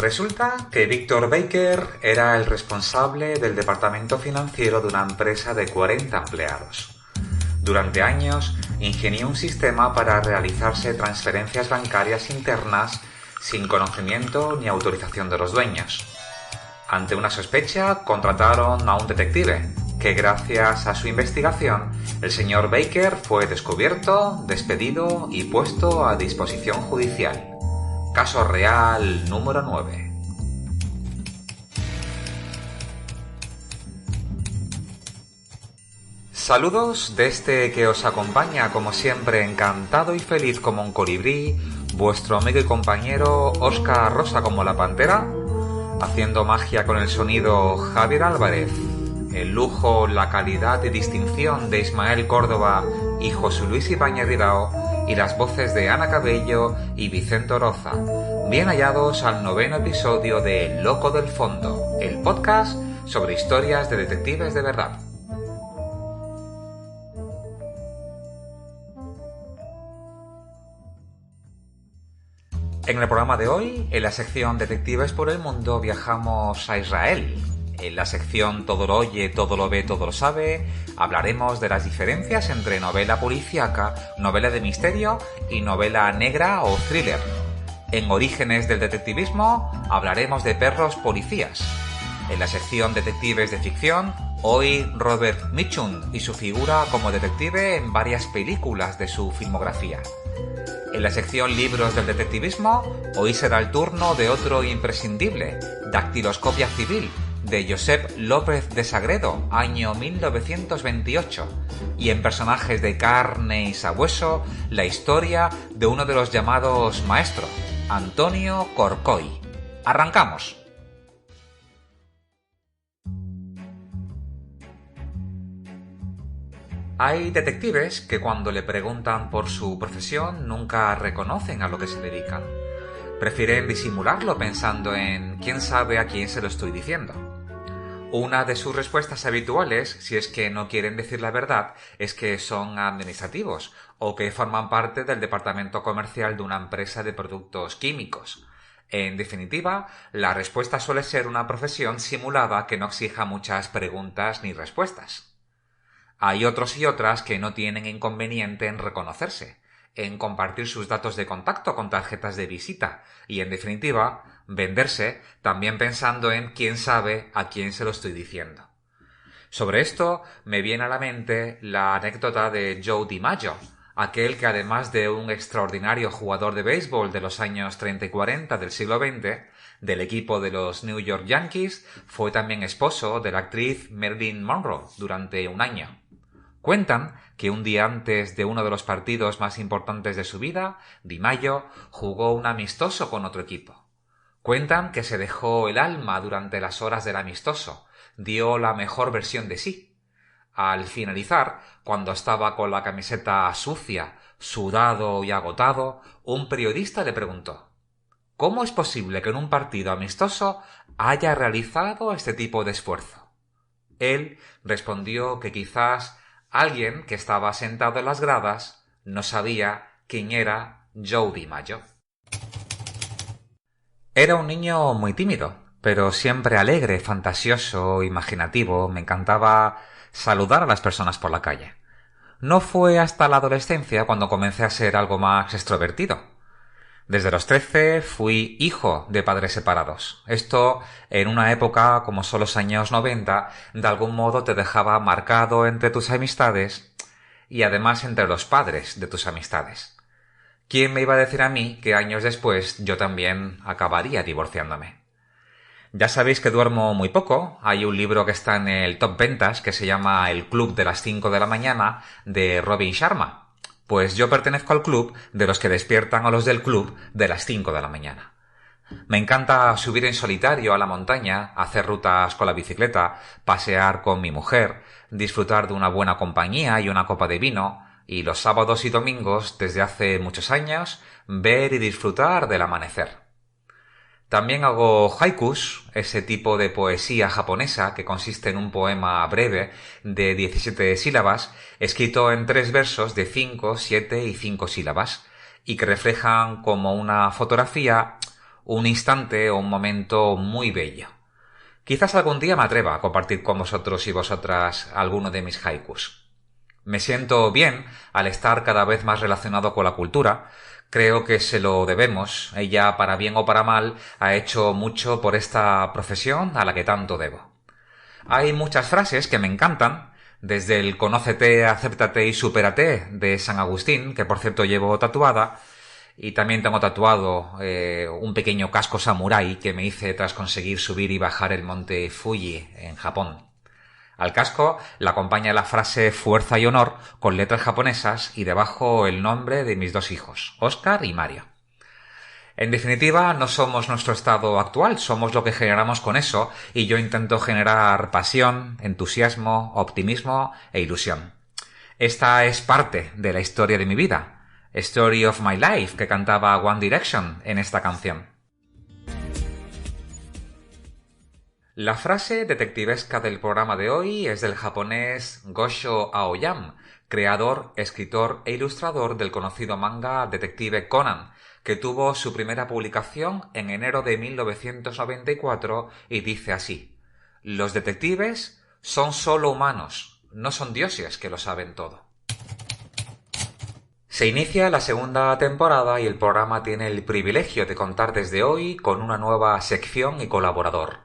Resulta que Victor Baker era el responsable del departamento financiero de una empresa de 40 empleados. Durante años ingenió un sistema para realizarse transferencias bancarias internas sin conocimiento ni autorización de los dueños. Ante una sospecha, contrataron a un detective, que gracias a su investigación, el señor Baker fue descubierto, despedido y puesto a disposición judicial. Caso real número 9. Saludos de este que os acompaña como siempre encantado y feliz como un colibrí, vuestro amigo y compañero Óscar Rosa como la pantera, haciendo magia con el sonido Javier Álvarez, el lujo, la calidad y distinción de Ismael Córdoba y José Luis Ibáñez Rirao, y las voces de Ana Cabello y Vicente Oroza. Bien hallados al 9º episodio de El Loco del Fondo, el podcast sobre historias de detectives de verdad. En el programa de hoy, en la sección Detectives por el Mundo, viajamos a Israel. En la sección Todo lo oye, todo lo ve, todo lo sabe, hablaremos de las diferencias entre novela policíaca, novela de misterio y novela negra o thriller. En Orígenes del detectivismo hablaremos de perros policías. En la sección Detectives de ficción, hoy Robert Mitchum y su figura como detective en varias películas de su filmografía. En la sección Libros del detectivismo, hoy será el turno de otro imprescindible, Dactiloscopia civil, de Josep López de Sagredo, año 1928, y en Personajes de carne y sabueso, la historia de uno de los llamados maestro, Antonio Corcoy. ¡Arrancamos! Hay detectives que cuando le preguntan por su profesión nunca reconocen a lo que se dedican. Prefieren disimularlo pensando en quién sabe a quién se lo estoy diciendo. Una de sus respuestas habituales, si es que no quieren decir la verdad, es que son administrativos o que forman parte del departamento comercial de una empresa de productos químicos. En definitiva, la respuesta suele ser una profesión simulada que no exija muchas preguntas ni respuestas. Hay otros y otras que no tienen inconveniente en reconocerse, en compartir sus datos de contacto con tarjetas de visita y, en definitiva, venderse también pensando en quién sabe a quién se lo estoy diciendo. Sobre esto me viene a la mente la anécdota de Joe DiMaggio, aquel que además de un extraordinario jugador de béisbol de los años 30 y 40 del siglo XX, del equipo de los New York Yankees, fue también esposo de la actriz Marilyn Monroe durante un año. Cuentan que un día antes de uno de los partidos más importantes de su vida, DiMaggio jugó un amistoso con otro equipo. Cuentan que se dejó el alma durante las horas del amistoso, dio la mejor versión de sí. Al finalizar, cuando estaba con la camiseta sucia, sudado y agotado, un periodista le preguntó: ¿cómo es posible que en un partido amistoso haya realizado este tipo de esfuerzo? Él respondió que quizás alguien que estaba sentado en las gradas no sabía quién era Joe DiMaggio. Era un niño muy tímido, pero siempre alegre, fantasioso, imaginativo. Me encantaba saludar a las personas por la calle. No fue hasta la adolescencia cuando comencé a ser algo más extrovertido. Desde los 13 fui hijo de padres separados. Esto, en una época como son los años 90, de algún modo te dejaba marcado entre tus amistades y además entre los padres de tus amistades. ¿Quién me iba a decir a mí que años después yo también acabaría divorciándome? Ya sabéis que duermo muy poco. Hay un libro que está en el top ventas que se llama El Club de las 5 de la mañana de Robin Sharma. Pues yo pertenezco al club de los que despiertan a los del club de las 5 de la mañana. Me encanta subir en solitario a la montaña, hacer rutas con la bicicleta, pasear con mi mujer, disfrutar de una buena compañía y una copa de vino, y los sábados y domingos, desde hace muchos años, ver y disfrutar del amanecer. También hago haikus, ese tipo de poesía japonesa que consiste en un poema breve de 17 sílabas, escrito en 3 versos de 5, 7 y 5 sílabas, y que reflejan como una fotografía un instante o un momento muy bello. Quizás algún día me atreva a compartir con vosotros y vosotras alguno de mis haikus. Me siento bien al estar cada vez más relacionado con la cultura. Creo que se lo debemos. Ella, para bien o para mal, ha hecho mucho por esta profesión a la que tanto debo. Hay muchas frases que me encantan, desde el conócete, acéptate y supérate de San Agustín, que por cierto llevo tatuada, y también tengo tatuado un pequeño casco samurái que me hice tras conseguir subir y bajar el monte Fuji en Japón. Al casco le acompaña la frase fuerza y honor con letras japonesas y debajo el nombre de mis dos hijos, Óscar y Mario. En definitiva, no somos nuestro estado actual, somos lo que generamos con eso, y yo intento generar pasión, entusiasmo, optimismo e ilusión. Esta es parte de la historia de mi vida, Story of My Life, que cantaba One Direction en esta canción. La frase detectivesca del programa de hoy es del japonés Gosho Aoyama, creador, escritor e ilustrador del conocido manga Detective Conan, que tuvo su primera publicación en enero de 1994 y dice así: «Los detectives son solo humanos, no son dioses que lo saben todo». Se inicia la segunda temporada y el programa tiene el privilegio de contar desde hoy con una nueva sección y colaborador.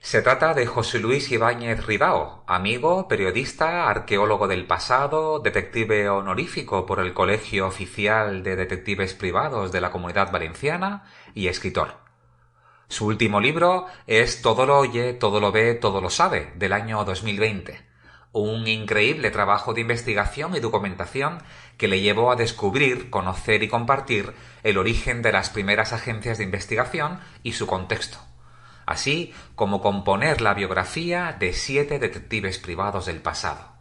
Se trata de José Luis Ibáñez Ridao, amigo, periodista, arqueólogo del pasado, detective honorífico por el Colegio Oficial de Detectives Privados de la Comunidad Valenciana y escritor. Su último libro es Todo lo oye, todo lo ve, todo lo sabe, del año 2020. Un increíble trabajo de investigación y documentación que le llevó a descubrir, conocer y compartir el origen de las primeras agencias de investigación y su contexto, así como componer la biografía de 7 detectives privados del pasado.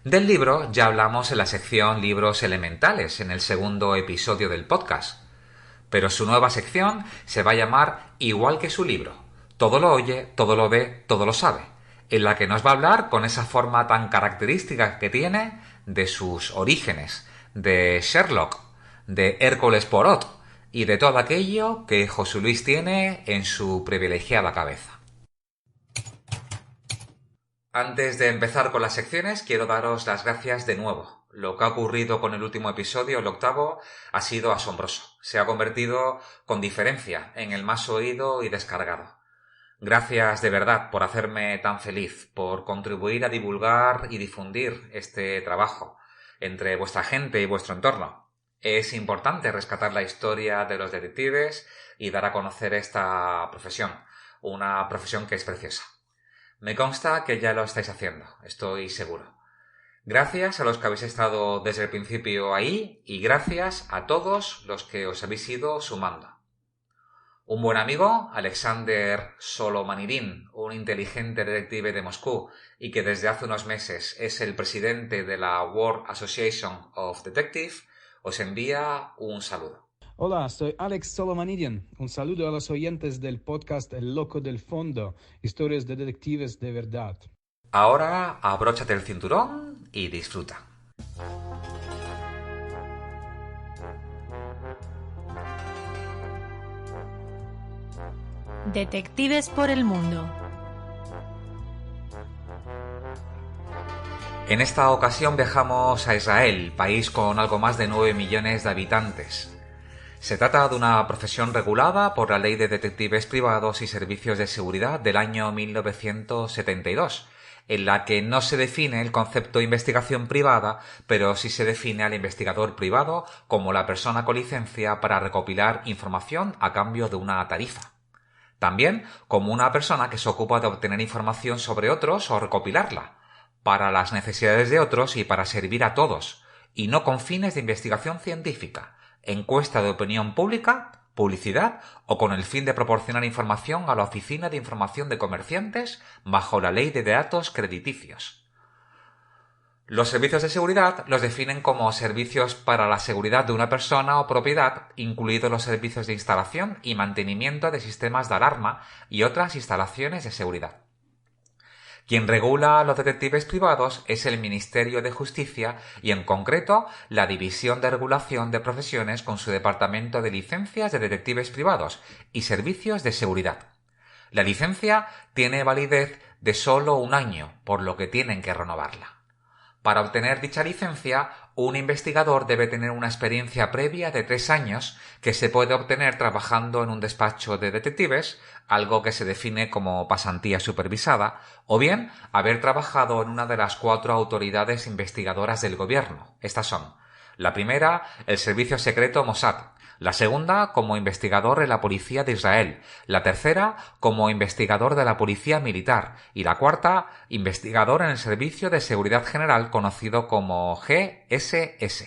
Del libro ya hablamos en la sección Libros Elementales, en el segundo episodio del podcast, pero su nueva sección se va a llamar igual que su libro, Todo lo oye, todo lo ve, todo lo sabe, en la que nos va a hablar con esa forma tan característica que tiene de sus orígenes, de Sherlock, de Hércules Poirot, y de todo aquello que José Luis tiene en su privilegiada cabeza. Antes de empezar con las secciones, quiero daros las gracias de nuevo. Lo que ha ocurrido con el último episodio, el octavo, ha sido asombroso. Se ha convertido, con diferencia, en el más oído y descargado. Gracias de verdad por hacerme tan feliz, por contribuir a divulgar y difundir este trabajo entre vuestra gente y vuestro entorno. Es importante rescatar la historia de los detectives y dar a conocer esta profesión, una profesión que es preciosa. Me consta que ya lo estáis haciendo, estoy seguro. Gracias a los que habéis estado desde el principio ahí y gracias a todos los que os habéis ido sumando. Un buen amigo, Alexander Solomanidin, un inteligente detective de Moscú y que desde hace unos meses es el presidente de la World Association of Detectives, os envía un saludo. Hola, soy Alex Solomanidin. Un saludo a los oyentes del podcast El Loco del Fondo, historias de detectives de verdad. Ahora abróchate el cinturón y disfruta. Detectives por el mundo. En esta ocasión viajamos a Israel, país con algo más de 9 millones de habitantes. Se trata de una profesión regulada por la Ley de Detectives Privados y Servicios de Seguridad del año 1972, en la que no se define el concepto de investigación privada, pero sí se define al investigador privado como la persona con licencia para recopilar información a cambio de una tarifa. También como una persona que se ocupa de obtener información sobre otros o recopilarla, para las necesidades de otros y para servir a todos, y no con fines de investigación científica, encuesta de opinión pública, publicidad o con el fin de proporcionar información a la Oficina de Información de Comerciantes bajo la Ley de Datos Crediticios. Los servicios de seguridad los definen como servicios para la seguridad de una persona o propiedad, incluidos los servicios de instalación y mantenimiento de sistemas de alarma y otras instalaciones de seguridad. Quien regula a los detectives privados es el Ministerio de Justicia y, en concreto, la División de Regulación de Profesiones con su Departamento de Licencias de Detectives Privados y Servicios de Seguridad. La licencia tiene validez de solo 1 año, por lo que tienen que renovarla. Para obtener dicha licencia, un investigador debe tener una experiencia previa de 3 años que se puede obtener trabajando en un despacho de detectives, algo que se define como pasantía supervisada, o bien haber trabajado en una de las 4 autoridades investigadoras del gobierno. Estas son: la primera, el Servicio Secreto Mossad; la segunda, como investigador en la Policía de Israel; la tercera, como investigador de la Policía Militar; y la cuarta, investigador en el Servicio de Seguridad General, conocido como GSS.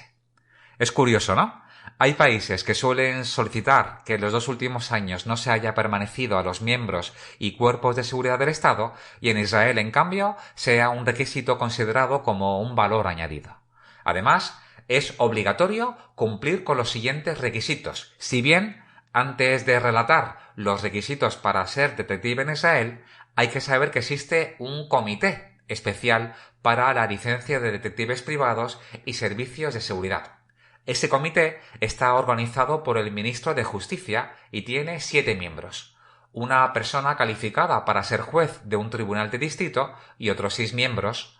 Es curioso, ¿no? Hay países que suelen solicitar que en los 2 últimos años no se haya permanecido a los miembros y cuerpos de seguridad del Estado, y en Israel, en cambio, sea un requisito considerado como un valor añadido. Además, es obligatorio cumplir con los siguientes requisitos. Si bien, antes de relatar los requisitos para ser detective en Israel, hay que saber que existe un comité especial para la licencia de detectives privados y servicios de seguridad. Ese comité está organizado por el ministro de Justicia y tiene 7 miembros. Una persona calificada para ser juez de un tribunal de distrito y otros 6 miembros,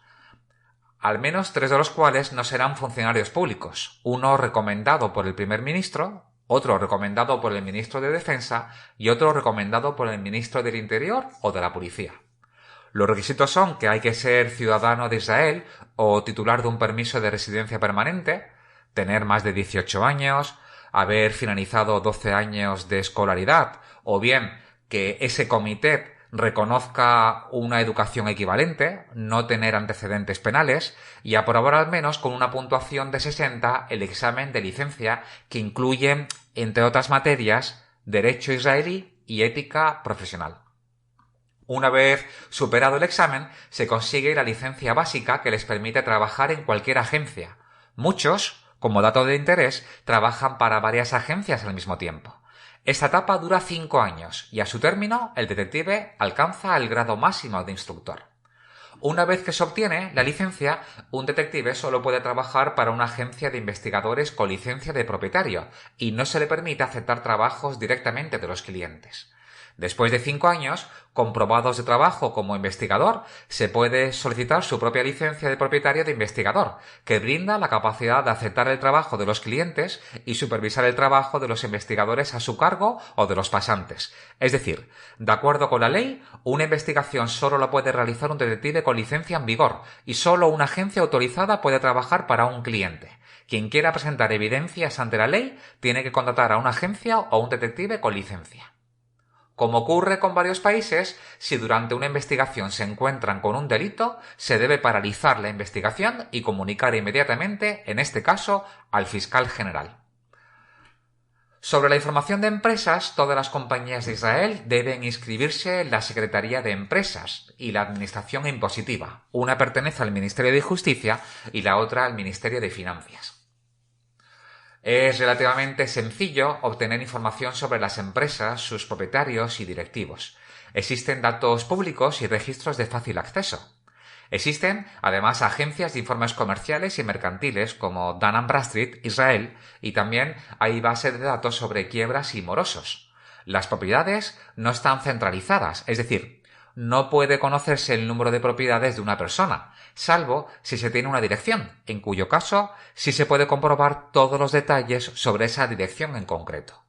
al menos 3 de los cuales no serán funcionarios públicos, uno recomendado por el primer ministro, otro recomendado por el ministro de Defensa y otro recomendado por el ministro del Interior o de la Policía. Los requisitos son que hay que ser ciudadano de Israel o titular de un permiso de residencia permanente, tener más de 18 años, haber finalizado 12 años de escolaridad, o bien que ese comité reconozca una educación equivalente, no tener antecedentes penales y aprobar al menos con una puntuación de 60 el examen de licencia, que incluye, entre otras materias, derecho israelí y ética profesional. Una vez superado el examen, se consigue la licencia básica que les permite trabajar en cualquier agencia. Muchos, como dato de interés, trabajan para varias agencias al mismo tiempo. Esta etapa dura 5 años y a su término el detective alcanza el grado máximo de instructor. Una vez que se obtiene la licencia, un detective solo puede trabajar para una agencia de investigadores con licencia de propietario y no se le permite aceptar trabajos directamente de los clientes. Después de 5 años, comprobados de trabajo como investigador, se puede solicitar su propia licencia de propietario de investigador, que brinda la capacidad de aceptar el trabajo de los clientes y supervisar el trabajo de los investigadores a su cargo o de los pasantes. Es decir, de acuerdo con la ley, una investigación solo la puede realizar un detective con licencia en vigor y solo una agencia autorizada puede trabajar para un cliente. Quien quiera presentar evidencias ante la ley tiene que contratar a una agencia o a un detective con licencia. Como ocurre con varios países, si durante una investigación se encuentran con un delito, se debe paralizar la investigación y comunicar inmediatamente, en este caso, al fiscal general. Sobre la información de empresas, todas las compañías de Israel deben inscribirse en la Secretaría de Empresas y la Administración Impositiva. Una pertenece al Ministerio de Justicia y la otra al Ministerio de Finanzas. Es relativamente sencillo obtener información sobre las empresas, sus propietarios y directivos. Existen datos públicos y registros de fácil acceso. Existen, además, agencias de informes comerciales y mercantiles como Dun & Bradstreet, Israel, y también hay bases de datos sobre quiebras y morosos. Las propiedades no están centralizadas, es decir, no puede conocerse el número de propiedades de una persona, salvo si se tiene una dirección, en cuyo caso sí se puede comprobar todos los detalles sobre esa dirección en concreto.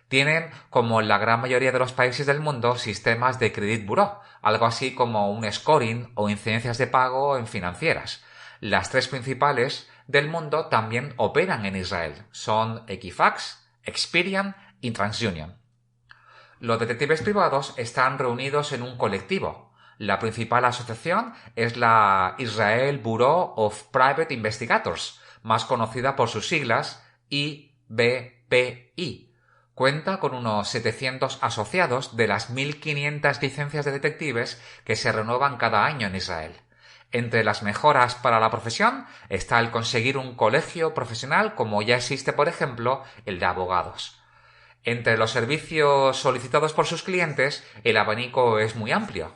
Tienen, como en la gran mayoría de los países del mundo, sistemas de credit bureau, algo así como un scoring o incidencias de pago en financieras. Las 3 principales del mundo también operan en Israel. Son Equifax, Experian y TransUnion. Los detectives privados están reunidos en un colectivo. La principal asociación es la Israel Bureau of Private Investigators, más conocida por sus siglas IBPI. Cuenta con unos 700 asociados de las 1.500 licencias de detectives que se renuevan cada año en Israel. Entre las mejoras para la profesión está el conseguir un colegio profesional, como ya existe, por ejemplo, el de abogados. Entre los servicios solicitados por sus clientes, el abanico es muy amplio.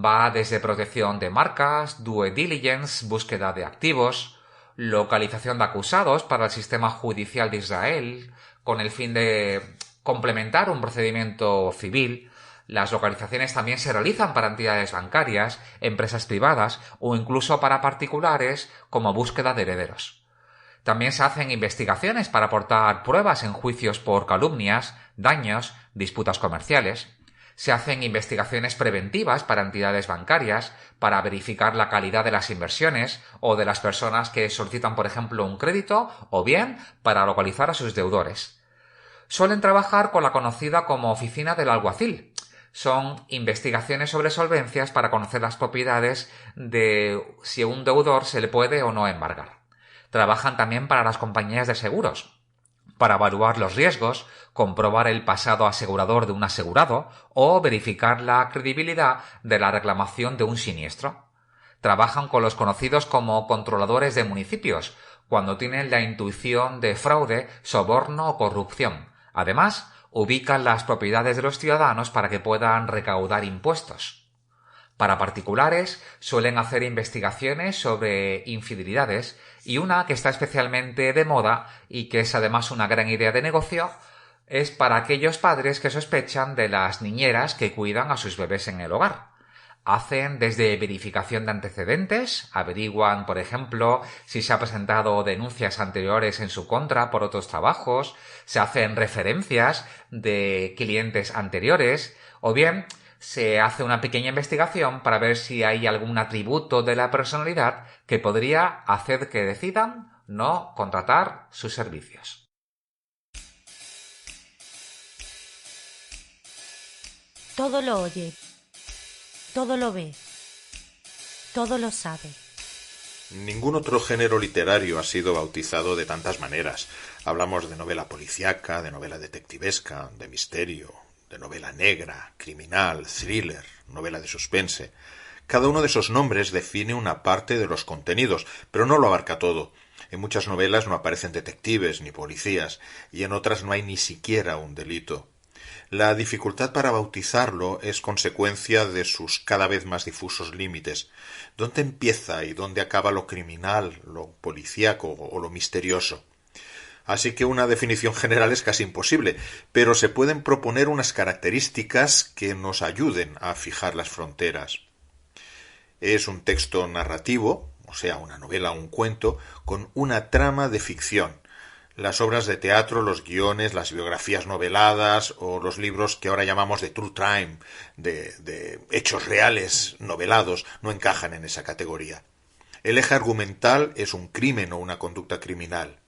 Va desde protección de marcas, due diligence, búsqueda de activos, localización de acusados para el sistema judicial de Israel, con el fin de complementar un procedimiento civil. Las localizaciones también se realizan para entidades bancarias, empresas privadas o incluso para particulares como búsqueda de herederos. También se hacen investigaciones para aportar pruebas en juicios por calumnias, daños, disputas comerciales. Se hacen investigaciones preventivas para entidades bancarias para verificar la calidad de las inversiones o de las personas que solicitan, por ejemplo, un crédito o bien para localizar a sus deudores. Suelen trabajar con la conocida como oficina del alguacil. Son investigaciones sobre solvencias para conocer las propiedades de si un deudor se le puede o no embargar. Trabajan también para las compañías de seguros, para evaluar los riesgos, comprobar el pasado asegurador de un asegurado o verificar la credibilidad de la reclamación de un siniestro. Trabajan con los conocidos como controladores de municipios, cuando tienen la intuición de fraude, soborno o corrupción. Además, ubican las propiedades de los ciudadanos para que puedan recaudar impuestos. Para particulares, suelen hacer investigaciones sobre infidelidades y una que está especialmente de moda y que es además una gran idea de negocio es para aquellos padres que sospechan de las niñeras que cuidan a sus bebés en el hogar. Hacen desde verificación de antecedentes, averiguan, por ejemplo, si se han presentado denuncias anteriores en su contra por otros trabajos, se hacen referencias de clientes anteriores, o bien se hace una pequeña investigación para ver si hay algún atributo de la personalidad que podría hacer que decidan no contratar sus servicios. Todo lo oye, todo lo ve, todo lo sabe. Ningún otro género literario ha sido bautizado de tantas maneras. Hablamos de novela policíaca, de novela detectivesca, de misterio, de novela negra, criminal, thriller, novela de suspense. Cada uno de esos nombres define una parte de los contenidos, pero no lo abarca todo. En muchas novelas no aparecen detectives ni policías, y en otras no hay ni siquiera un delito. La dificultad para bautizarlo es consecuencia de sus cada vez más difusos límites. ¿Dónde empieza y dónde acaba lo criminal, lo policíaco o lo misterioso? Así que una definición general es casi imposible, pero se pueden proponer unas características que nos ayuden a fijar las fronteras. Es un texto narrativo, o sea, una novela o un cuento, con una trama de ficción. Las obras de teatro, los guiones, las biografías noveladas o los libros que ahora llamamos de true crime, de hechos reales novelados, no encajan en esa categoría. El eje argumental es un crimen o una conducta criminal.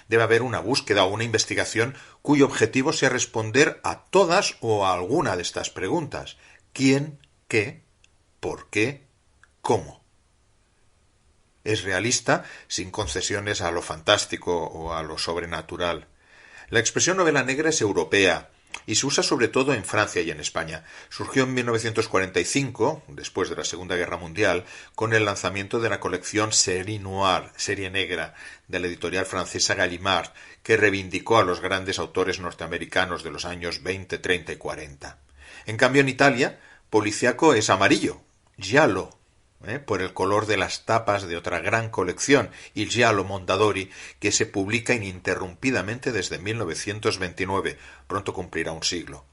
Debe haber una búsqueda o una investigación cuyo objetivo sea responder a todas o a alguna de estas preguntas. ¿Quién? ¿Qué? ¿Por qué? ¿Cómo? Es realista, sin concesiones a lo fantástico o a lo sobrenatural. La expresión novela negra es europea y se usa sobre todo en Francia y en España. Surgió en 1945, después de la Segunda Guerra Mundial, con el lanzamiento de la colección Série Noire, Serie Negra, de la editorial francesa Gallimard, que reivindicó a los grandes autores norteamericanos de los años 20, 30 y 40. En cambio, en Italia, policíaco es amarillo, giallo, por el color de las tapas de otra gran colección, Il Giallo Mondadori, que se publica ininterrumpidamente desde 1929, pronto cumplirá un siglo.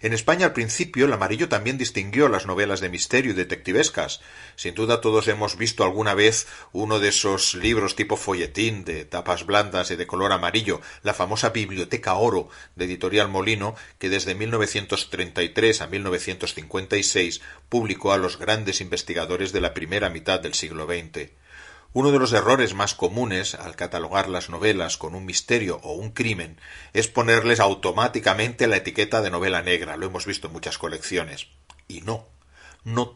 En España, al principio, el amarillo también distinguió las novelas de misterio y detectivescas. Sin duda todos hemos visto alguna vez uno de esos libros tipo folletín de tapas blandas y de color amarillo, la famosa Biblioteca Oro de Editorial Molino, que desde 1933 a 1956 publicó a los grandes investigadores de la primera mitad del siglo XX. Uno de los errores más comunes al catalogar las novelas con un misterio o un crimen es ponerles automáticamente la etiqueta de novela negra. Lo hemos visto en muchas colecciones. Y no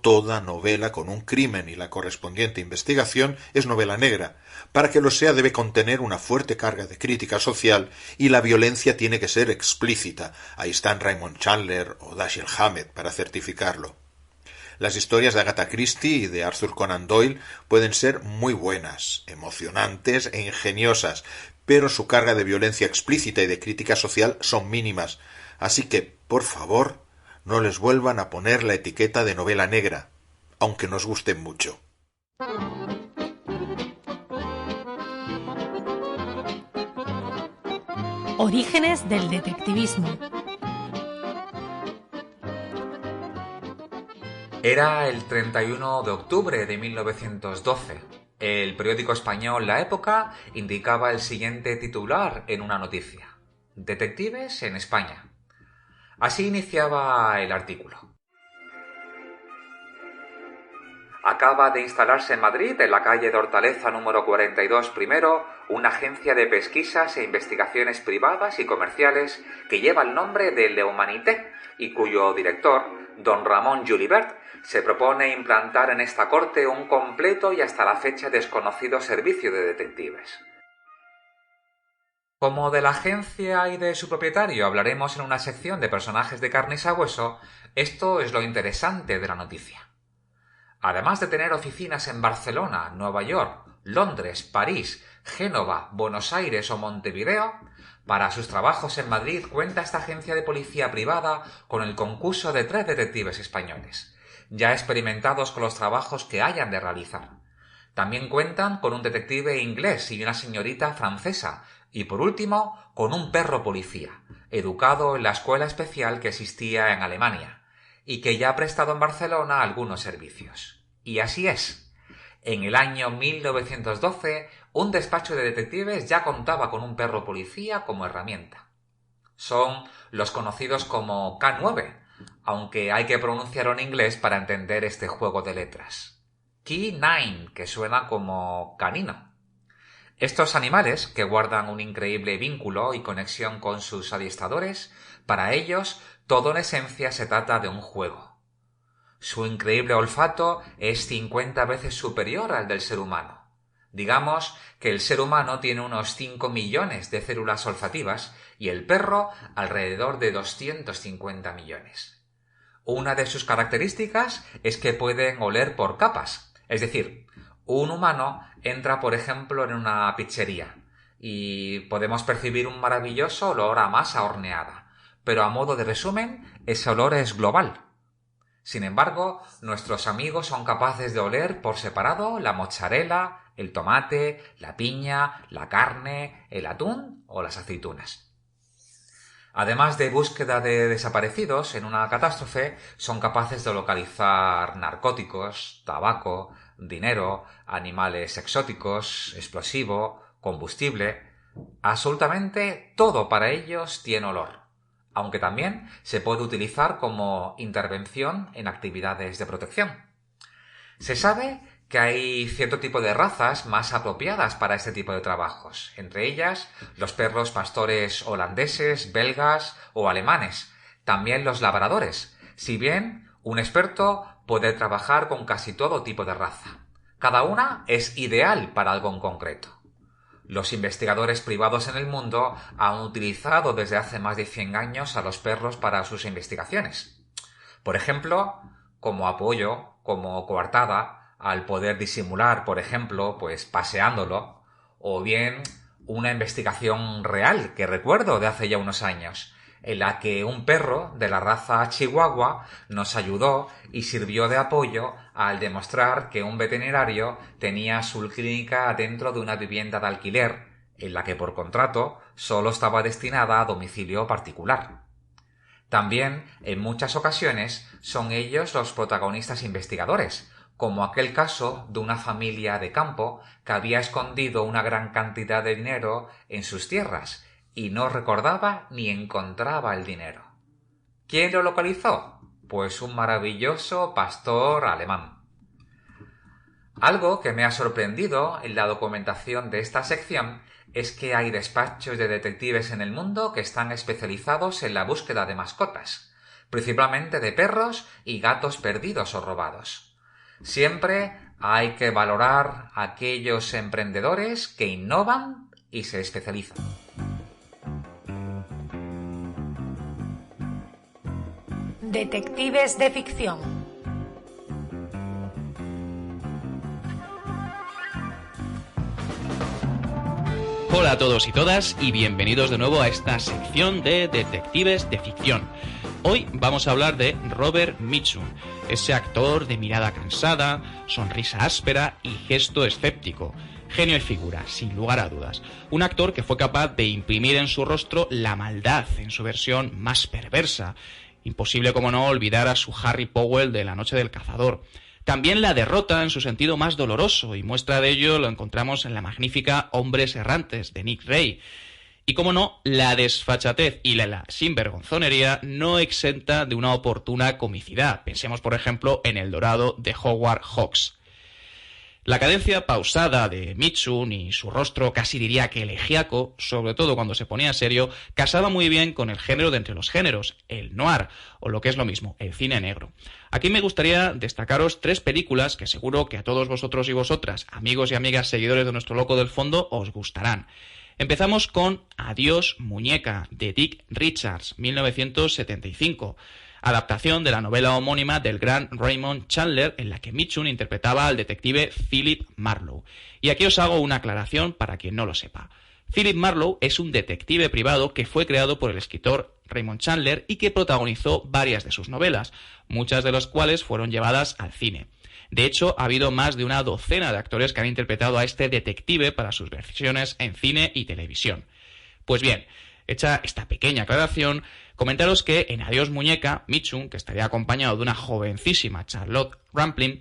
toda novela con un crimen y la correspondiente investigación es novela negra. Para que lo sea debe contener una fuerte carga de crítica social y la violencia tiene que ser explícita. Ahí están Raymond Chandler o Dashiell Hammett para certificarlo. Las historias de Agatha Christie y de Arthur Conan Doyle pueden ser muy buenas, emocionantes e ingeniosas, pero su carga de violencia explícita y de crítica social son mínimas. Así que, por favor, no les vuelvan a poner la etiqueta de novela negra. aunque nos gusten mucho. Orígenes del detectivismo. Era el 31 de octubre de 1912. El periódico español La Época indicaba el siguiente titular en una noticia: Detectives en España. Así iniciaba el artículo. Acaba de instalarse en Madrid, en la calle de Hortaleza número 42 primero, una agencia de pesquisas e investigaciones privadas y comerciales que lleva el nombre de Le Humanité y cuyo director, don Ramón Julibert, se propone implantar en esta corte un completo y hasta la fecha desconocido servicio de detectives. Como de la agencia y de su propietario hablaremos en una sección de personajes de carne y sabueso, esto es lo interesante de la noticia. Además de tener oficinas en Barcelona, Nueva York, Londres, París, Génova, Buenos Aires o Montevideo, para sus trabajos en Madrid cuenta esta agencia de policía privada con el concurso de 3 detectives españoles, ya experimentados con los trabajos que hayan de realizar. También cuentan con un detective inglés y una señorita francesa, y por último, con un perro policía, educado en la escuela especial que existía en Alemania, y que ya ha prestado en Barcelona algunos servicios. Y así es. En el año 1912, un despacho de detectives ya contaba con un perro policía como herramienta. Son los conocidos como K9, aunque hay que pronunciarlo en inglés para entender este juego de letras. K9, que suena como canino. Estos animales, que guardan un increíble vínculo y conexión con sus adiestradores, para ellos todo en esencia se trata de un juego. Su increíble olfato es 50 veces superior al del ser humano. Digamos que el ser humano tiene unos 5 millones de células olfativas y el perro alrededor de 250 millones. Una de sus características es que pueden oler por capas, es decir, un humano entra, por ejemplo, en una pizzería y podemos percibir un maravilloso olor a masa horneada, pero a modo de resumen, ese olor es global. Sin embargo, nuestros amigos son capaces de oler por separado la mozzarella, el tomate, la piña, la carne, el atún o las aceitunas. Además de búsqueda de desaparecidos en una catástrofe, son capaces de localizar narcóticos, tabaco, dinero, animales exóticos, explosivo, combustible. Absolutamente todo para ellos tiene olor, aunque también se puede utilizar como intervención en actividades de protección. Se sabe que hay cierto tipo de razas más apropiadas para este tipo de trabajos, entre ellas los perros pastores holandeses, belgas o alemanes, también los labradores, si bien un experto puede trabajar con casi todo tipo de raza. Cada una es ideal para algo en concreto. Los investigadores privados en el mundo han utilizado desde hace más de 100 años a los perros para sus investigaciones. Por ejemplo, como apoyo, como coartada, al poder disimular, por ejemplo, paseándolo, o bien una investigación real que recuerdo de hace ya unos años, en la que un perro de la raza Chihuahua nos ayudó y sirvió de apoyo al demostrar que un veterinario tenía su clínica dentro de una vivienda de alquiler, en la que por contrato solo estaba destinada a domicilio particular. También, en muchas ocasiones, son ellos los protagonistas investigadores, como aquel caso de una familia de campo que había escondido una gran cantidad de dinero en sus tierras y no recordaba ni encontraba el dinero. ¿Quién lo localizó? Pues un maravilloso pastor alemán. Algo que me ha sorprendido en la documentación de esta sección es que hay despachos de detectives en el mundo que están especializados en la búsqueda de mascotas, principalmente de perros y gatos perdidos o robados. Siempre hay que valorar a aquellos emprendedores que innovan y se especializan. Detectives de ficción. Hola a todos y todas y bienvenidos de nuevo a esta sección de Detectives de Ficción. Hoy vamos a hablar de Robert Mitchum, ese actor de mirada cansada, sonrisa áspera y gesto escéptico. Genio y figura, sin lugar a dudas. Un actor que fue capaz de imprimir en su rostro la maldad en su versión más perversa. Imposible, como no, olvidar a su Harry Powell de La noche del cazador. También la derrota en su sentido más doloroso, y muestra de ello lo encontramos en la magnífica Hombres errantes, de Nick Ray. Y como no, la desfachatez y la sinvergonzonería no exenta de una oportuna comicidad. Pensemos, por ejemplo, en El Dorado de Howard Hawks. La cadencia pausada de Mitchum y su rostro casi diría que elegíaco, sobre todo cuando se ponía serio, casaba muy bien con el género de entre los géneros, el noir, o lo que es lo mismo, el cine negro. Aquí me gustaría destacaros 3 películas que seguro que a todos vosotros y vosotras, amigos y amigas seguidores de nuestro Loco del Fondo, os gustarán. Empezamos con Adiós, muñeca, de Dick Richards, 1975. Adaptación de la novela homónima del gran Raymond Chandler, en la que Mitchum interpretaba al detective Philip Marlowe. Y aquí os hago una aclaración para quien no lo sepa. Philip Marlowe es un detective privado que fue creado por el escritor Raymond Chandler y que protagonizó varias de sus novelas, muchas de las cuales fueron llevadas al cine. De hecho, ha habido más de una docena de actores que han interpretado a este detective para sus versiones en cine y televisión. Pues bien, hecha esta pequeña aclaración, comentaros que en Adiós, muñeca, Mitchum, que estaría acompañado de una jovencísima Charlotte Rampling,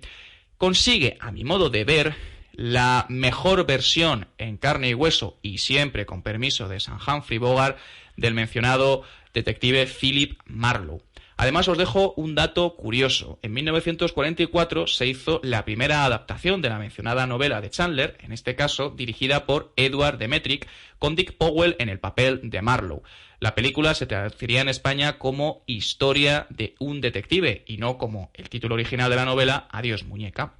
consigue, a mi modo de ver, la mejor versión en carne y hueso, y siempre con permiso de Sir Humphrey Bogart, del mencionado detective Philip Marlowe. Además, os dejo un dato curioso. En 1944 se hizo la primera adaptación de la mencionada novela de Chandler, en este caso dirigida por Edward Dmytryk, con Dick Powell en el papel de Marlowe. La película se traduciría en España como Historia de un detective, y no como el título original de la novela, Adiós, muñeca.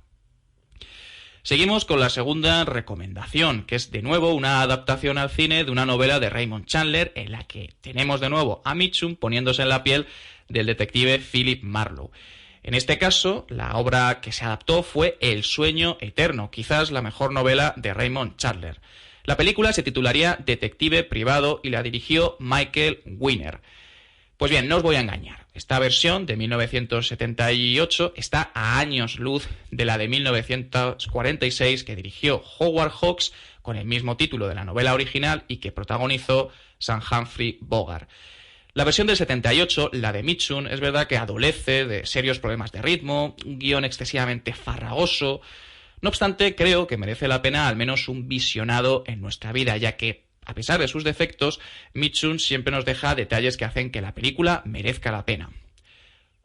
Seguimos con la segunda recomendación, que es de nuevo una adaptación al cine de una novela de Raymond Chandler, en la que tenemos de nuevo a Mitchum poniéndose en la piel del detective Philip Marlowe. En este caso, la obra que se adaptó fue El sueño eterno, quizás la mejor novela de Raymond Chandler. La película se titularía Detective privado y la dirigió Michael Winner. Pues bien, no os voy a engañar. Esta versión de 1978 está a años luz de la de 1946 que dirigió Howard Hawks con el mismo título de la novela original y que protagonizó Sir Humphrey Bogart. La versión del 78, la de Mitchum, es verdad que adolece de serios problemas de ritmo, un guión excesivamente farragoso. No obstante, creo que merece la pena al menos un visionado en nuestra vida, ya que, a pesar de sus defectos, Mitchum siempre nos deja detalles que hacen que la película merezca la pena.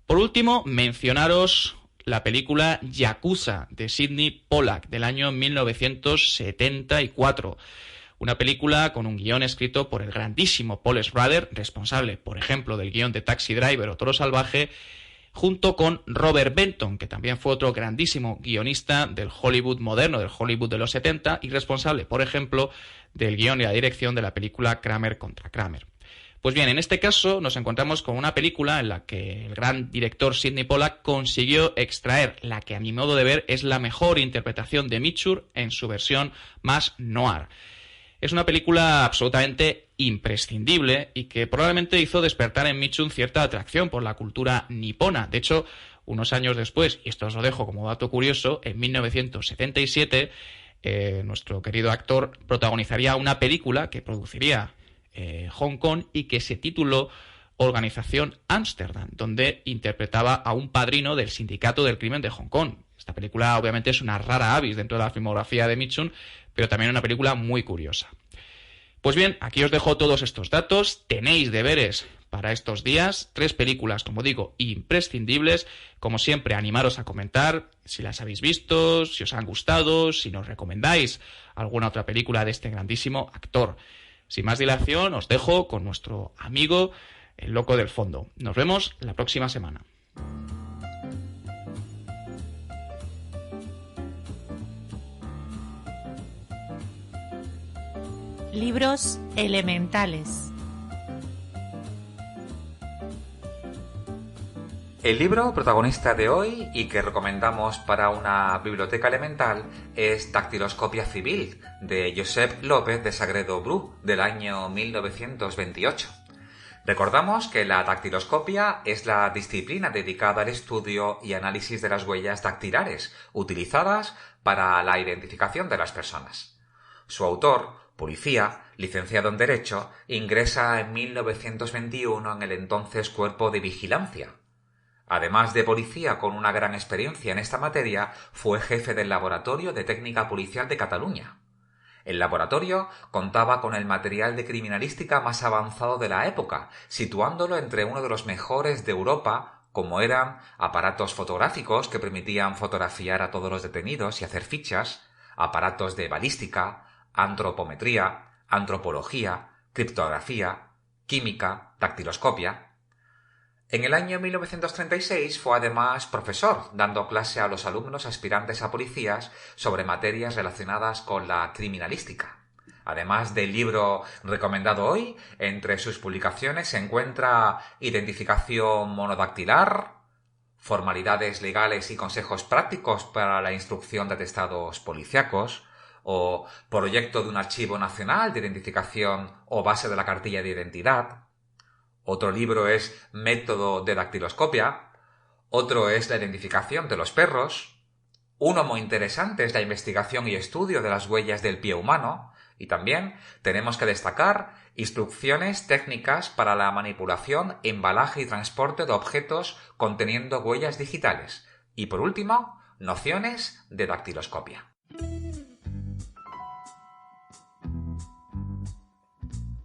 Por último, mencionaros la película Yakuza, de Sidney Pollack, del año 1974. Una película con un guión escrito por el grandísimo Paul Schrader, responsable, por ejemplo, del guión de Taxi Driver o Toro Salvaje, junto con Robert Benton, que también fue otro grandísimo guionista del Hollywood moderno, del Hollywood de los 70, y responsable, por ejemplo, del guión y la dirección de la película Kramer contra Kramer. Pues bien, en este caso nos encontramos con una película en la que el gran director Sidney Pollack consiguió extraer la que a mi modo de ver es la mejor interpretación de Mitchum en su versión más noir. Es una película absolutamente imprescindible y que probablemente hizo despertar en Mitchum cierta atracción por la cultura nipona. De hecho, unos años después, y esto os lo dejo como dato curioso, en 1977 nuestro querido actor protagonizaría una película que produciría Hong Kong y que se tituló Organización Ámsterdam, donde interpretaba a un padrino del Sindicato del Crimen de Hong Kong. Esta película obviamente es una rara avis dentro de la filmografía de Mitchum, pero también una película muy curiosa. Pues bien, aquí os dejo todos estos datos, tenéis deberes para estos días, 3 películas, como digo, imprescindibles. Como siempre, animaros a comentar si las habéis visto, si os han gustado, si nos recomendáis alguna otra película de este grandísimo actor. Sin más dilación, os dejo con nuestro amigo, el Loco del Fondo. Nos vemos la próxima semana. Libros elementales. El libro protagonista de hoy y que recomendamos para una biblioteca elemental es Dactiloscopia Civil, de Josep López de Sagredo Bru, del año 1928. Recordamos que la dactiloscopia es la disciplina dedicada al estudio y análisis de las huellas dactilares utilizadas para la identificación de las personas. Su autor, policía, licenciado en Derecho, ingresa en 1921 en el entonces Cuerpo de Vigilancia. Además de policía con una gran experiencia en esta materia, fue jefe del Laboratorio de Técnica Policial de Cataluña. El laboratorio contaba con el material de criminalística más avanzado de la época, situándolo entre uno de los mejores de Europa, como eran aparatos fotográficos que permitían fotografiar a todos los detenidos y hacer fichas, aparatos de balística, antropometría, antropología, criptografía, química, dactiloscopia. En el año 1936 fue además profesor, dando clase a los alumnos aspirantes a policías sobre materias relacionadas con la criminalística. Además del libro recomendado hoy, entre sus publicaciones se encuentra Identificación monodactilar, Formalidades legales y consejos prácticos para la instrucción de atestados policíacos, o Proyecto de un archivo nacional de identificación o base de la cartilla de identidad. Otro libro es Método de dactiloscopia. Otro es la identificación de los perros. Uno muy interesante es la investigación y estudio de las huellas del pie humano. Y también tenemos que destacar instrucciones técnicas para la manipulación, embalaje y transporte de objetos conteniendo huellas digitales. Y por último, nociones de dactiloscopia.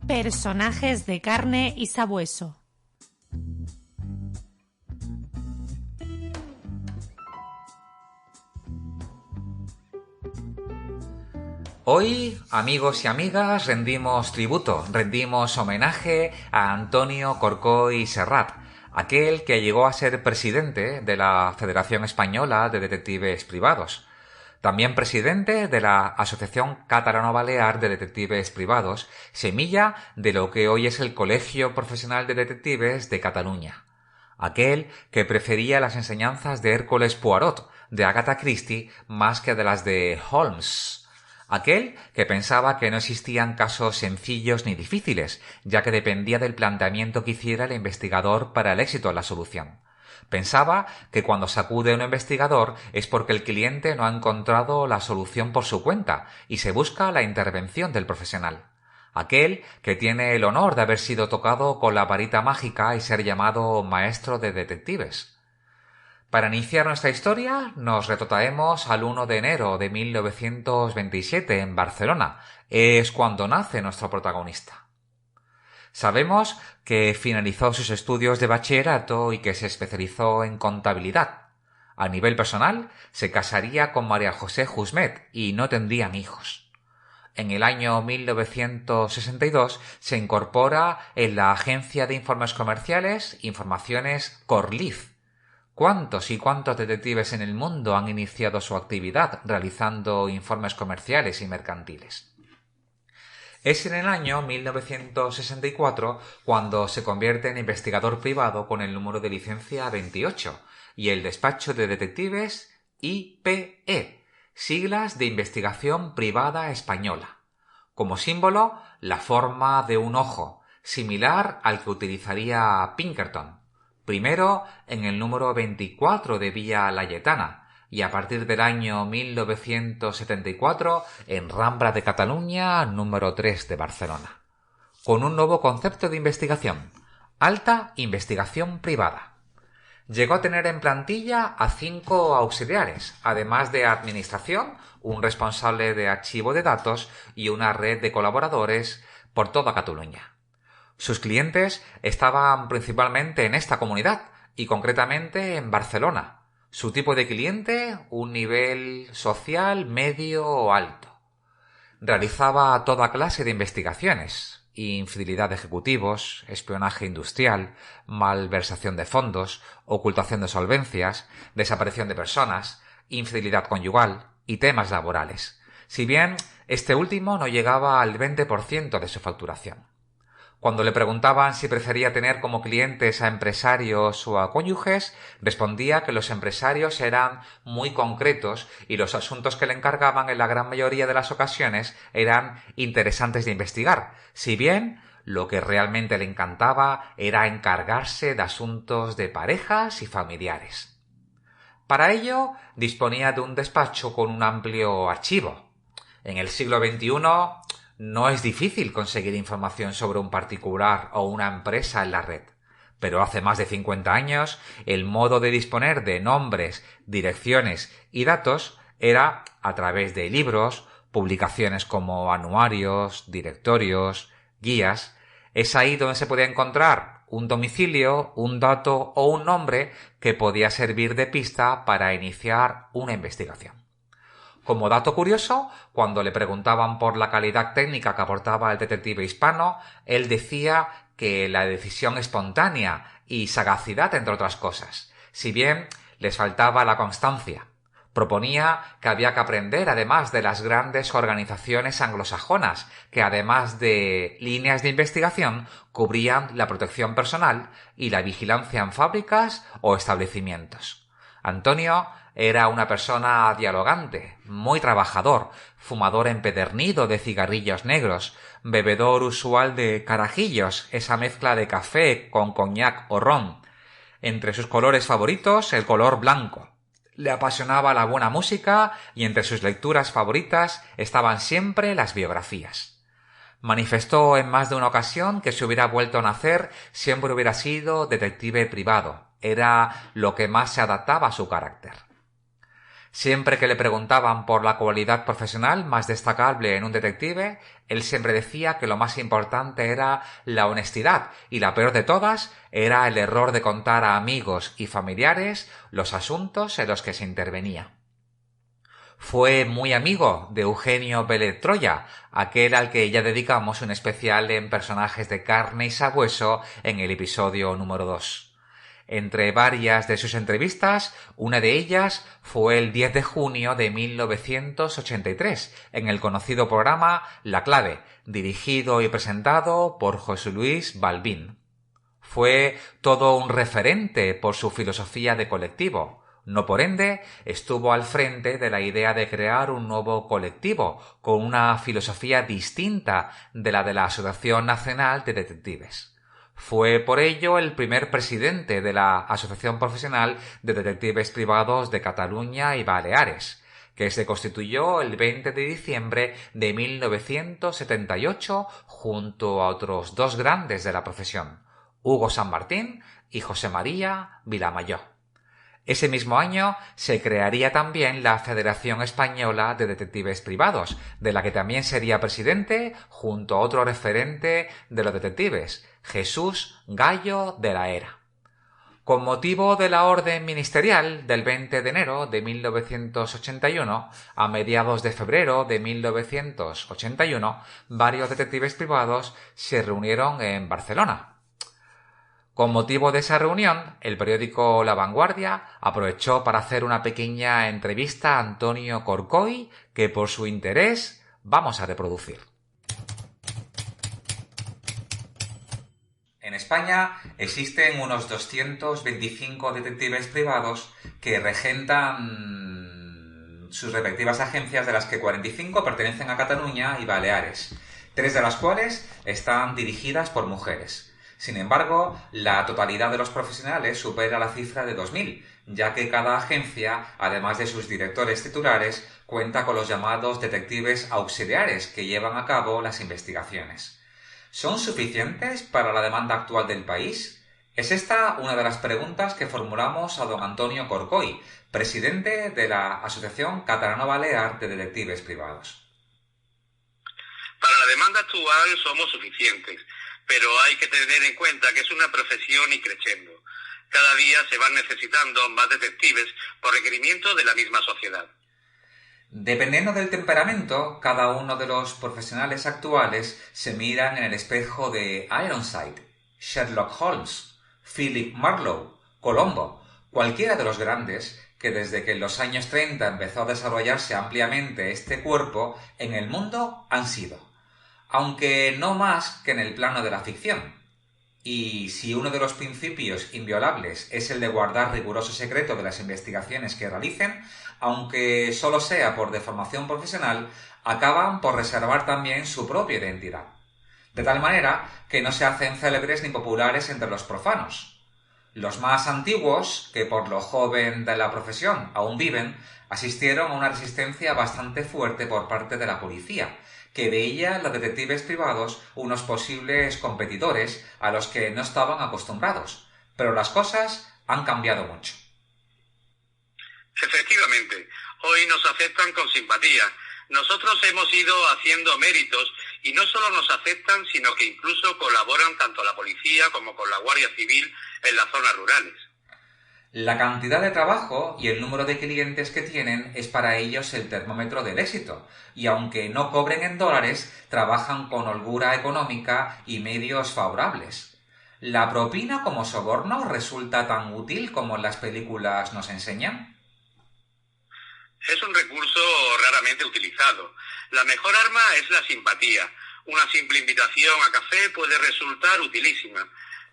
Personajes de carne y sabueso. Hoy, amigos y amigas, rendimos tributo, rendimos homenaje a Antonio Corcoy Serrat, aquel que llegó a ser presidente de la Federación Española de Detectives Privados. También presidente de la Asociación Catalano-Balear de Detectives Privados, semilla de lo que hoy es el Colegio Profesional de Detectives de Cataluña. Aquel que prefería las enseñanzas de Hércules Poirot, de Agatha Christie, más que de las de Holmes. Aquel que pensaba que no existían casos sencillos ni difíciles, ya que dependía del planteamiento que hiciera el investigador para el éxito en la solución. Pensaba que cuando se acude a un investigador es porque el cliente no ha encontrado la solución por su cuenta y se busca la intervención del profesional. Aquel que tiene el honor de haber sido tocado con la varita mágica y ser llamado maestro de detectives. Para iniciar nuestra historia nos retrotraemos al 1 de enero de 1927 en Barcelona. Es cuando nace nuestro protagonista. Sabemos que finalizó sus estudios de bachillerato y que se especializó en contabilidad. A nivel personal, se casaría con María José Jusmet y no tendrían hijos. En el año 1962 se incorpora en la agencia de informes comerciales Informaciones Corliz. ¿Cuántos y cuántos detectives en el mundo han iniciado su actividad realizando informes comerciales y mercantiles? Es en el año 1964 cuando se convierte en investigador privado con el número de licencia 28 y el despacho de detectives IPE, siglas de Investigación Privada Española. Como símbolo, la forma de un ojo, similar al que utilizaría Pinkerton. Primero en el número 24 de Vía Laietana, y a partir del año 1974 en Rambla de Cataluña, número 3 de Barcelona. Con un nuevo concepto de investigación, alta investigación privada. Llegó a tener en plantilla a 5 auxiliares, además de administración, un responsable de archivo de datos y una red de colaboradores por toda Cataluña. Sus clientes estaban principalmente en esta comunidad y concretamente en Barcelona. Su tipo de cliente, un nivel social medio o alto. Realizaba toda clase de investigaciones, infidelidad de ejecutivos, espionaje industrial, malversación de fondos, ocultación de solvencias, desaparición de personas, infidelidad conyugal y temas laborales, si bien este último no llegaba al 20% de su facturación. Cuando le preguntaban si prefería tener como clientes a empresarios o a cónyuges, respondía que los empresarios eran muy concretos y los asuntos que le encargaban en la gran mayoría de las ocasiones eran interesantes de investigar, si bien lo que realmente le encantaba era encargarse de asuntos de parejas y familiares. Para ello, disponía de un despacho con un amplio archivo. En el siglo XXI no es difícil conseguir información sobre un particular o una empresa en la red, pero hace más de 50 años el modo de disponer de nombres, direcciones y datos era a través de libros, publicaciones como anuarios, directorios, guías. Es ahí donde se podía encontrar un domicilio, un dato o un nombre que podía servir de pista para iniciar una investigación. Como dato curioso, cuando le preguntaban por la calidad técnica que aportaba el detective hispano, él decía que la decisión espontánea y sagacidad, entre otras cosas, si bien les faltaba la constancia. Proponía que había que aprender además de las grandes organizaciones anglosajonas, que además de líneas de investigación cubrían la protección personal y la vigilancia en fábricas o establecimientos. Antonio era una persona dialogante, muy trabajador, fumador empedernido de cigarrillos negros, bebedor usual de carajillos, esa mezcla de café con coñac o ron. Entre sus colores favoritos, el color blanco. Le apasionaba la buena música y entre sus lecturas favoritas estaban siempre las biografías. Manifestó en más de una ocasión que si hubiera vuelto a nacer siempre hubiera sido detective privado. Era lo que más se adaptaba a su carácter. Siempre que le preguntaban por la cualidad profesional más destacable en un detective, él siempre decía que lo más importante era la honestidad y la peor de todas era el error de contar a amigos y familiares los asuntos en los que se intervenía. Fue muy amigo de Eugenio Pérez Troya, aquel al que ya dedicamos un especial en Personajes de carne y sabueso en el episodio número 2. Entre varias de sus entrevistas, una de ellas fue el 10 de junio de 1983, en el conocido programa La Clave, dirigido y presentado por José Luis Balbín. Fue todo un referente por su filosofía de colectivo. No por ende, estuvo al frente de la idea de crear un nuevo colectivo con una filosofía distinta de la Asociación Nacional de Detectives. Fue por ello el primer presidente de la Asociación Profesional de Detectives Privados de Cataluña y Baleares, que se constituyó el 20 de diciembre de 1978 junto a otros dos grandes de la profesión, Hugo San Martín y José María Vilamayó. Ese mismo año se crearía también la Federación Española de Detectives Privados, de la que también sería presidente junto a otro referente de los detectives, Jesús Gallo de la Era. Con motivo de la orden ministerial del 20 de enero de 1981, a mediados de febrero de 1981, varios detectives privados se reunieron en Barcelona. Con motivo de esa reunión, el periódico La Vanguardia aprovechó para hacer una pequeña entrevista a Antonio Corcoy, que por su interés vamos a reproducir. En España existen unos 225 detectives privados que regentan sus respectivas agencias, de las que 45 pertenecen a Cataluña y Baleares, 3 de las cuales están dirigidas por mujeres. Sin embargo, la totalidad de los profesionales supera la cifra de 2.000, ya que cada agencia, además de sus directores titulares, cuenta con los llamados detectives auxiliares que llevan a cabo las investigaciones. ¿Son suficientes para la demanda actual del país? Es esta una de las preguntas que formulamos a don Antonio Corcoy, presidente de la Asociación Catalano-Balear de Detectives Privados. Para la demanda actual somos suficientes, pero hay que tener en cuenta que es una profesión y creciendo. Cada día se van necesitando más detectives por requerimiento de la misma sociedad. Dependiendo del temperamento, cada uno de los profesionales actuales se miran en el espejo de Ironside, Sherlock Holmes, Philip Marlowe, Colombo, cualquiera de los grandes que desde que en los años 30 empezó a desarrollarse ampliamente este cuerpo en el mundo han sido, aunque no más que en el plano de la ficción. Y si uno de los principios inviolables es el de guardar riguroso secreto de las investigaciones que realicen, aunque solo sea por deformación profesional, acaban por reservar también su propia identidad. de tal manera que no se hacen célebres ni populares entre los profanos. Los más antiguos, que por lo joven de la profesión aún viven, asistieron a una resistencia bastante fuerte por parte de la policía, que veía en los detectives privados unos posibles competidores a los que no estaban acostumbrados. Pero las cosas han cambiado mucho. Efectivamente, hoy nos aceptan con simpatía. Nosotros hemos ido haciendo méritos y no solo nos aceptan, sino que incluso colaboran tanto la policía como con la Guardia Civil en las zonas rurales. La cantidad de trabajo y el número de clientes que tienen es para ellos el termómetro del éxito, y aunque no cobren en dólares, trabajan con holgura económica y medios favorables. ¿La propina como soborno resulta tan útil como en las películas nos enseñan? Es un recurso raramente utilizado. La mejor arma es la simpatía. Una simple invitación a café puede resultar utilísima.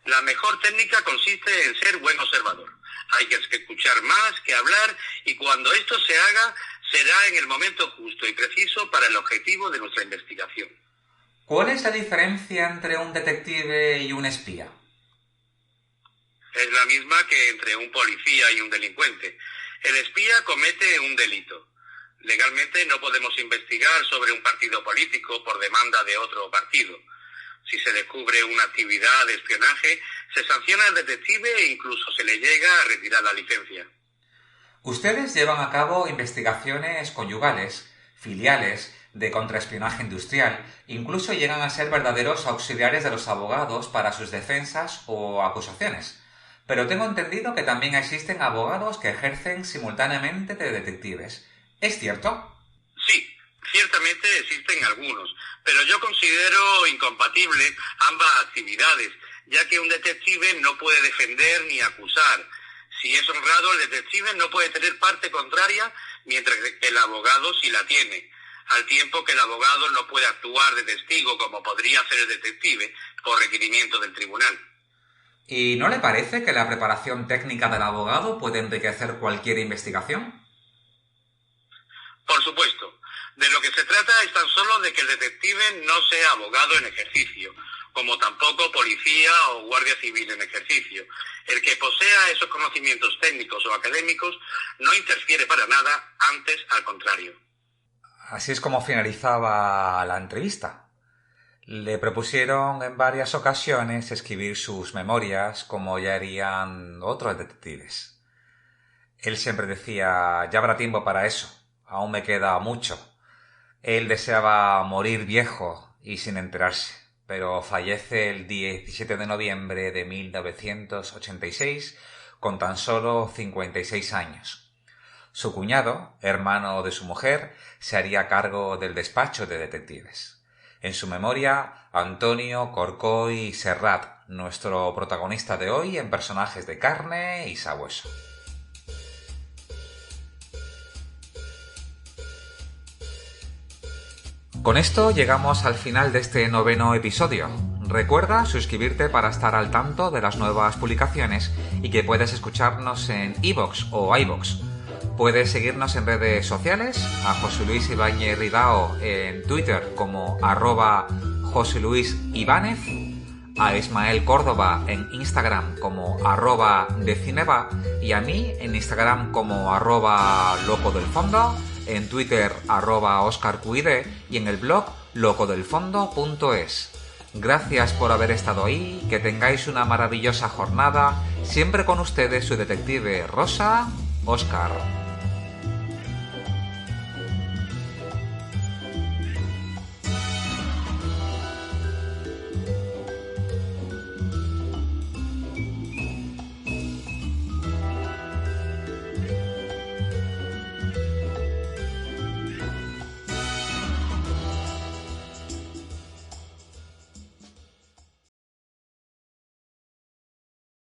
La mejor técnica consiste en ser buen observador. Hay que escuchar más que hablar y cuando esto se haga será en el momento justo y preciso para el objetivo de nuestra investigación. ¿Cuál es la diferencia entre un detective y un espía? Es la misma que entre un policía y un delincuente. El espía comete un delito. Legalmente no podemos investigar sobre un partido político por demanda de otro partido. Si se descubre una actividad de espionaje, se sanciona al detective e incluso se le llega a retirar la licencia. Ustedes llevan a cabo investigaciones conyugales, filiales, de contraespionaje industrial, incluso llegan a ser verdaderos auxiliares de los abogados para sus defensas o acusaciones. Pero tengo entendido que también existen abogados que ejercen simultáneamente de detectives. ¿Es cierto? Sí, ciertamente existen algunos, pero yo considero incompatible ambas actividades, ya que un detective no puede defender ni acusar. Si es honrado, el detective no puede tener parte contraria, mientras que el abogado sí la tiene, al tiempo que el abogado no puede actuar de testigo como podría hacer el detective por requerimiento del tribunal. ¿Y no le parece que la preparación técnica del abogado puede enriquecer cualquier investigación? Por supuesto. De lo que se trata es tan solo de que el detective no sea abogado en ejercicio, como tampoco policía o guardia civil en ejercicio. El que posea esos conocimientos técnicos o académicos no interfiere para nada, antes al contrario. Así es como finalizaba la entrevista. Le propusieron en varias ocasiones escribir sus memorias como ya harían otros detectives. Él siempre decía, ya habrá tiempo para eso, aún me queda mucho. Él deseaba morir viejo y sin enterarse, pero fallece el 17 de noviembre de 1986 con tan solo 56 años. Su cuñado, hermano de su mujer, se haría cargo del despacho de detectives. En su memoria, Antonio Corcoy Serrat, nuestro protagonista de hoy en Personajes de carne y sabueso. Con esto llegamos al final de este 9º episodio. Recuerda suscribirte para estar al tanto de las nuevas publicaciones y que puedes escucharnos en iVoox o iVoox. Puedes seguirnos en redes sociales, a José Luis Ibáñez Ridao en Twitter como @JoseLuisIbánez, a Ismael Córdoba en Instagram como @decineva y a mí en Instagram como @locodelfondo, en Twitter @OscarQuide y en el blog locodelfondo.es. Gracias por haber estado ahí, que tengáis una maravillosa jornada, siempre con ustedes su detective Rosa, Óscar.